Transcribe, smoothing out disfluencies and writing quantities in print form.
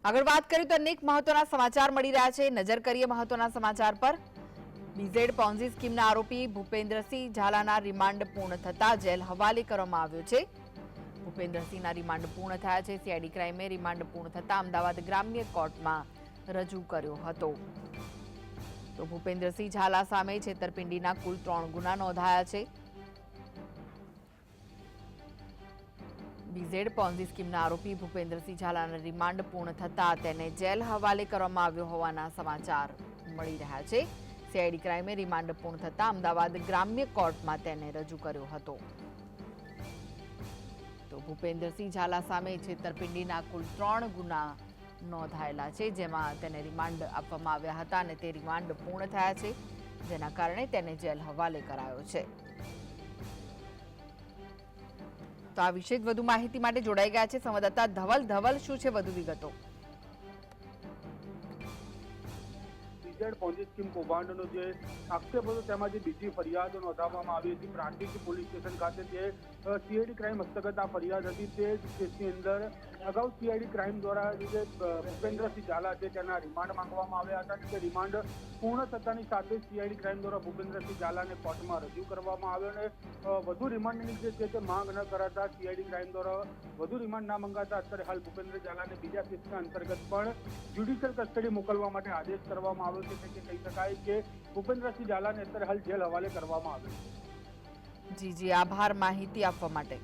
આગળ વાત કરીએ તો અનેક મહત્વના સમાચાર મળી રહ્યા છે। નજર કરીએ મહત્વના સમાચાર પર। બીઝેડ પોન્ઝી સ્કીમના આરોપી ભૂપેન્દ્રસિંહ ઝાલાના રિમાન્ડ પૂર્ણ થતા જેલ હવાલે કરવામાં આવ્યો છે। ભૂપેન્દ્રસિંહના રિમાન્ડ પૂર્ણ થયા છે। સીઆઈડી ક્રાઇમે રિમાન્ડ પૂર્ણ થતા અમદાવાદ ગ્રામ્ય કોર્ટમાં રજૂ કર્યો હતો। તો ભૂપેન્દ્રસિંહ ઝાલા સામે છેતરપિંડીના કુલ 3 ગુના નોંધાયા છે। બીઝેડ પોન્ઝી સ્કીમના આરોપી ભૂપેન્દ્રસિંહ ઝાલાના રિમાન્ડ પૂર્ણ થતા તેને જેલ હવાલે કરવામાં આવ્યો હોવાના સમાચાર મળી રહ્યા છે। સીઆઈડી ક્રાઇમે રિમાન્ડ પૂર્ણ થતા અમદાવાદ ગ્રામ્ય કોર્ટમાં તેને રજૂ કર્યો હતો। તો ભૂપેન્દ્રસિંહ ઝાલા સામે છેતરપિંડીના કુલ 3 ગુના નોંધાયેલા છે, જેમાં તેને રિમાન્ડ આપવામાં આવ્યા હતા અને તે રિમાન્ડ પૂર્ણ થયા છે, જેના કારણે તેને જેલ હવાલે કરાયો છે। તો આ વિશે વધુ માહિતી માટે જોડાઈ ગયા છે સંવાદદાતા ધવલ। ધવલ, શું છે વધુ વિગતો? બીઝેડ પોન્ઝી સ્કીમ કૌભાંડનો જે આક્ષેપ હતો તેમાં જે બીજી ફરિયાદ નોંધવામાં આવી હતી પ્રાંતિક પોલીસ સ્ટેશન ખાતે, જે સીઆઈડી ક્રાઇમ હસ્તગત આ ફરિયાદ હતી, તે કેસની અંદર અગાઉ સીઆઈડી ક્રાઇમ દ્વારા જે ભૂપેન્દ્રસિંહ ઝાલા છે તેના રિમાન્ડ માંગવામાં આવ્યા હતા। તે રિમાન્ડ પૂર્ણ થતાની સાથે સીઆઈડી ક્રાઇમ દ્વારા ભૂપેન્દ્રસિંહ ઝાલાને કોર્ટમાં રજૂ કરવામાં આવ્યો અને વધુ રિમાન્ડની જે છે તે માંગ ન કરાતા સીઆઈડી ક્રાઇમ દ્વારા વધુ રિમાન્ડ ના મંગાતા અત્યારે હાલ ભૂપેન્દ્ર ઝાલાને બીજા કેસના અંતર્ગત પણ જ્યુડિશિયલ કસ્ટડી મોકલવા માટે આદેશ કરવામાં આવ્યો છે। એટલે કે કહી શકાય કે ભૂપેન્દ્રસિંહ ઝાલાને અત્યારે હાલ જેલ હવાલે કરવામાં આવ્યો છે। જી, આભાર માહિતી આપવા માટે।